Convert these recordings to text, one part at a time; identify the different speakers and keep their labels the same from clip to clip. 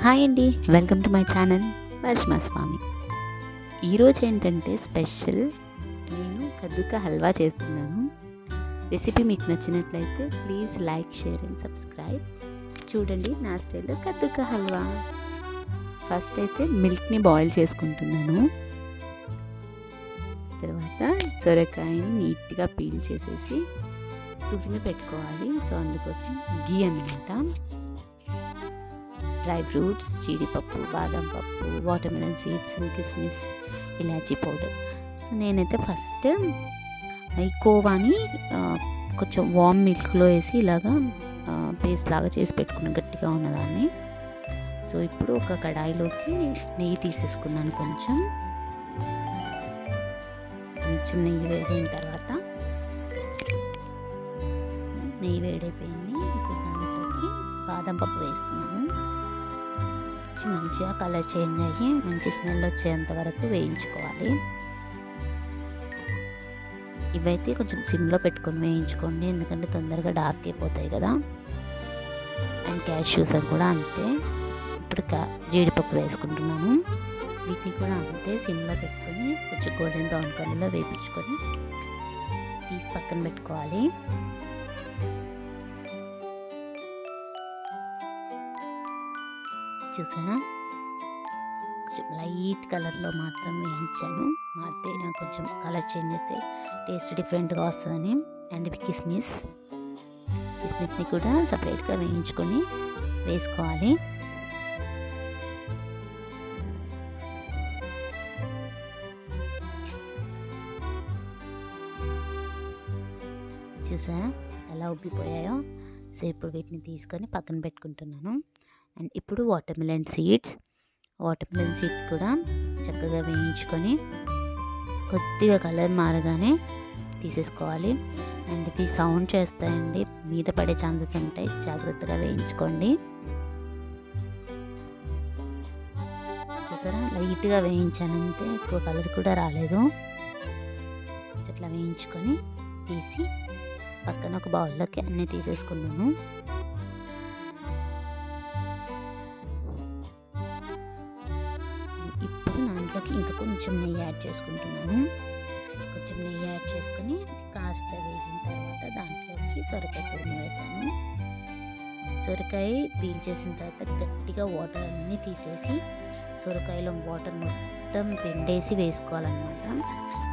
Speaker 1: Hi అండి, welcome to my channel వర్షిమా స్వామి. ఈరోజు ఏంటంటే స్పెషల్, నేను కద్దుక హల్వా చేస్తున్నాను. రెసిపీ మీకు నచ్చినట్లయితే please like, share and subscribe. చూడండి నా స్టైల్లో కద్దుక హల్వా. ఫస్ట్ అయితే మిల్క్ని బాయిల్ చేసుకుంటున్నాను. తర్వాత సొరకాయని నీట్గా పీల్ చేసేసి తురిమి పెట్టుకోవాలి. సో అందుకోసం గీ అన్నమాట. డ్రై ఫ్రూట్స్, జీడిపప్పు, బాదం పప్పు, వాటర్మెలన్ సీడ్స్, కిస్మిస్, ఇలాచీ పౌడర్. సో నేనైతే ఫస్ట్ ఈ కోవాని కొంచెం వామ్ మిల్క్లో వేసి ఇలాగా పేస్ట్ లాగా చేసి పెట్టుకున్నాను, గట్టిగా ఉన్నదాన్ని. సో ఇప్పుడు ఒక కడాయిలోకి నెయ్యి తీసేసుకున్నాను. కొంచెం నెయ్యి వేడైన తర్వాత, నెయ్యి వేడైపోయింది. ఇప్పుడు దాంట్లోకి బాదం పప్పు వేస్తున్నాను. మంచిగా కలర్ చేంజ్ అయ్యి మంచి స్మెల్ వచ్చేంత వరకు వేయించుకోవాలి. ఇవైతే కొంచెం సిమ్లో పెట్టుకొని వేయించుకోండి, ఎందుకంటే తొందరగా డార్క్ అయిపోతాయి కదా. అండ్ క్యాష్యూస్ కూడా అంతే. ఇప్పుడు జీడిపప్పు వేసుకుంటున్నాను. వీటిని కూడా అంతే సిమ్లో పెట్టుకొని కొంచెం గోల్డెన్ బ్రౌన్ కలర్లో వేయించుకొని తీసి పక్కన పెట్టుకోవాలి. చూసారా, కొంచెం లైట్ కలర్లో మాత్రం వేయించాను. మారితే కొంచెం కలర్ చేంజ్ అయితే టేస్ట్ డిఫరెంట్గా వస్తుందని. అండ్ కిస్మిస్ని కూడా సపరేట్గా వేయించుకొని వేసుకోవాలి. చూసారా ఎలా ఉబ్బిపోయాయో. సో ఇప్పుడు వీటిని తీసుకొని పక్కన పెట్టుకుంటున్నాను. అండ్ ఇప్పుడు వాటర్మెలన్ సీడ్స్ కూడా చక్కగా వేయించుకొని కొద్దిగా కలర్ మారగానే తీసేసుకోవాలి. అండ్ ఇవి సౌండ్ చేస్తాయండి, మీద పడే ఛాన్సెస్ ఉంటాయి, జాగ్రత్తగా వేయించుకోండి. చూసారా లైట్గా వేయించానంతే, ఎక్కువ కలర్ కూడా రాలేదు. ఇట్లా వేయించుకొని తీసి పక్కన ఒక బౌల్లోకి అన్నీ తీసేసుకున్నాను. ఇప్పుడు దాంట్లోకి ఇంకా కొంచెం నెయ్యి యాడ్ చేసుకుంటున్నాను. కొంచెం నెయ్యి యాడ్ చేసుకొని కాస్త వేగిన తర్వాత దాంట్లోకి సొరకాయ తురుము వేసాను. సొరకాయ పీల్ చేసిన తర్వాత గట్టిగా వాటర్ అన్నీ తీసేసి సొరకాయలో వాటర్ మొత్తం పిండేసి వేసుకోవాలన్నమాట.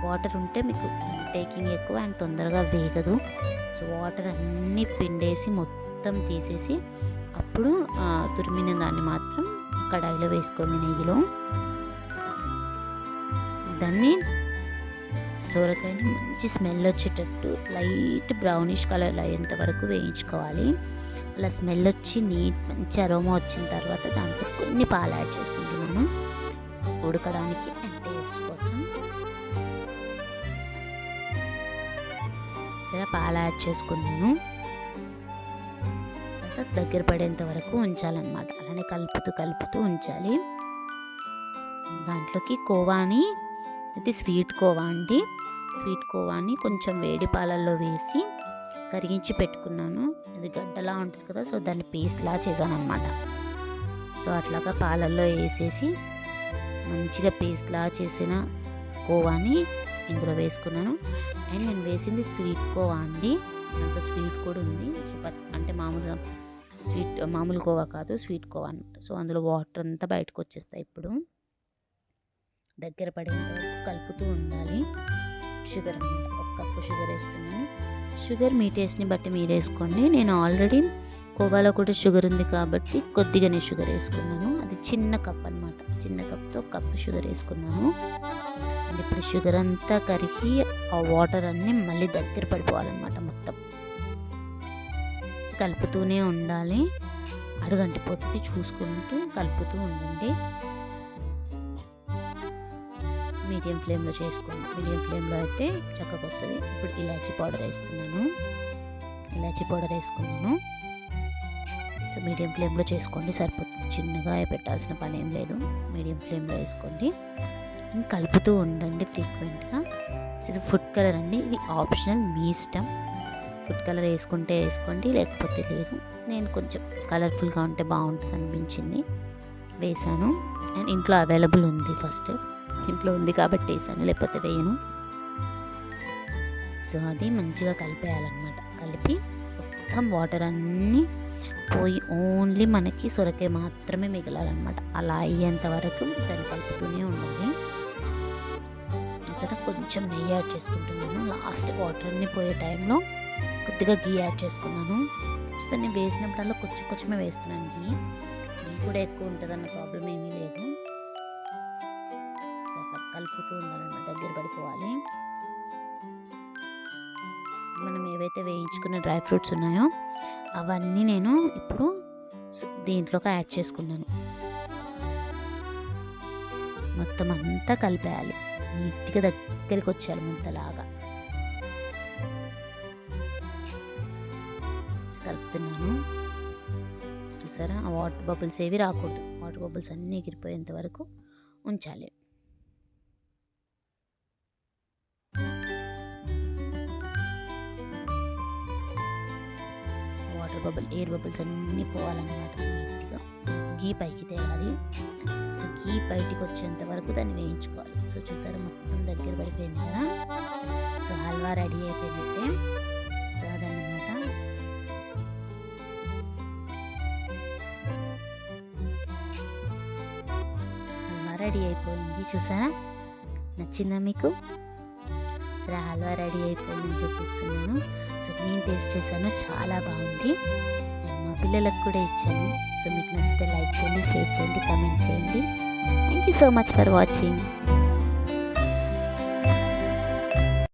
Speaker 1: వాటర్ ఉంటే మీకు టేకింగ్ ఎక్కువ అండ్ తొందరగా వేగదు. సో వాటర్ అన్నీ పిండేసి మొత్తం తీసేసి అప్పుడు తురిమిన దాన్ని మాత్రం కడాయిలో వేసుకోండి నెయ్యిలో. దాన్ని సొరకాయని మంచి స్మెల్ వచ్చేటట్టు లైట్ బ్రౌనిష్ కలర్ అయ్యేంత వరకు వేయించుకోవాలి. అలా స్మెల్ వచ్చి మంచి అరోమా వచ్చిన తర్వాత దాంట్లో కొన్ని పాలు యాడ్ చేసుకుంటున్నాను ఉడకడానికి అండ్ టేస్ట్ కోసం. సరే పాలు యాడ్ చేసుకున్నాను. దగ్గర పడేంత వరకు ఉంచాలన్నమాట. అలానే కలుపుతూ ఉంచాలి. దాంట్లోకి కోవాని, ఇది స్వీట్ కోవా అండి. స్వీట్ కోవాని కొంచెం వేడి పాలల్లో వేసి కరిగించి పెట్టుకున్నాను. అది గడ్డలా ఉంటుంది కదా, సో దాన్ని పేస్ట్లా చేశాను అనమాట. సో అట్లాగా పాలల్లో వేసేసి మంచిగా పేస్ట్లా చేసిన కోవాని ఇందులో వేసుకున్నాను. అండ్ నేను వేసింది స్వీట్ కోవా అండి, దాంట్లో స్వీట్ కూడా ఉంది. అంటే మామూలు కోవా కాదు, స్వీట్ కోవా అనమాట. సో అందులో వాటర్ అంతా బయటకు వచ్చేస్తాయి. ఇప్పుడు దగ్గర పడేంత వరకు కలుపుతూ ఉండాలి. షుగర్ అన్నమాట, 1 కప్పు షుగర్ వేస్తున్నాను. షుగర్ మీ టేస్ట్ని బట్టి మీరు వేసుకోండి. నేను ఆల్రెడీ కోవాలో కూడా షుగర్ ఉంది కాబట్టి కొద్దిగానే షుగర్ వేసుకున్నాను. అది చిన్న కప్ అనమాట, చిన్న కప్తో 1 కప్పు షుగర్ వేసుకున్నాను. అండ్ ఇప్పుడు షుగర్ అంతా కరిగి ఆ వాటర్ అన్నీ మళ్ళీ దగ్గర పడిపోవాలన్నమాట. మొత్తం కలుపుతూనే ఉండాలి, అడుగంటిపోతుంది. చూసుకుంటూ కలుపుతూ ఉండండి. మీడియం ఫ్లేమ్లో చేసుకోండి. మీడియం ఫ్లేమ్లో అయితే చక్కగా వస్తుంది. ఇప్పుడు ఇలాచీ పౌడర్ వేసుకున్నాను. సో మీడియం ఫ్లేమ్లో చేసుకోండి, సరిపోతుంది. చిన్నగా పెట్టాల్సిన పని ఏం లేదు, మీడియం ఫ్లేమ్లో వేసుకోండి. అండ్ కలుపుతూ ఉండండి ఫ్రీక్వెంట్గా. సో ఇది ఫుడ్ కలర్ అండి, ఇది ఆప్షనల్, మీ ఇష్టం. ఫుడ్ కలర్ వేసుకుంటే వేసుకోండి, లేకపోతే లేదు. నేను కొంచెం కలర్ఫుల్గా ఉంటే బాగుంటుంది అనిపించింది, వేసాను. అండ్ ఇంట్లో అవైలబుల్ ఉంది, ఫస్ట్ ఇంట్లో ఉంది కాబట్టి వేసాను, లేకపోతే వేయను. సో అది మంచిగా కలిపేయాలన్నమాట. కలిపి మొత్తం వాటర్ అన్నీ పోయి ఓన్లీ మనకి సొరకాయ మాత్రమే మిగలాలన్నమాట. అలా అయ్యేంత వరకు దాన్ని కలుపుతూనే ఉండాలి. సరే కొంచెం నెయ్యి యాడ్ చేసుకుంటున్నాను. లాస్ట్ వాటర్ అన్నీ పోయే టైంలో కొద్దిగా గీ యాడ్ చేసుకున్నాను. సో నేను వేసినప్పుడల్లా కొంచెమే వేస్తున్నాను. గీ కూడా ఎక్కువ ఉంటుంది అన్న ప్రాబ్లం ఏమీ లేదు. సో అట్లా కలుపుతూ ఉండాలన్నమాట, దగ్గర పడిపోవాలి. మనం ఏవైతే వేయించుకున్న డ్రై ఫ్రూట్స్ ఉన్నాయో అవన్నీ నేను ఇప్పుడు దీంట్లోకి యాడ్ చేసుకున్నాను. మొత్తం అంతా కలిపేయాలి, నీట్గా దగ్గరికి వచ్చేయాలి ముద్దలాగా. కలుపుతున్నాను. చూసారా, ఆ వాటర్ బబుల్స్ ఏవి రాకూడదు. వాటర్ బబుల్స్ అన్నీ ఎగిరిపోయేంత వరకు ఉంచాలి. ఎయిర్ బబుల్స్ అన్నీ పోవాలన్నమాట. నీట్గా గీ పైకి తేయాలి. సో గీ బయటికి వచ్చేంత వరకు దాన్ని వేయించుకోవాలి. సో చూసారా, మొత్తం దగ్గర పడిపోయింది కదా. సో హల్వా రెడీ అయిపోయినట్టే. సో అదన్నమాట. హల్వా రెడీ అయిపోయింది. చూసారా, నచ్చిందా మీకు? సరే, హల్వా రెడీ అయిపోయిందని చూపిస్తున్నాను. సో నేను టేస్ట్ చేశాను, చాలా బాగుంది. నేను మా పిల్లలకు కూడా ఇచ్చాను. సో మీకు నచ్చితే లైక్ చేయండి, షేర్ చేయండి, కామెంట్ చేయండి. Thank you so much for watching.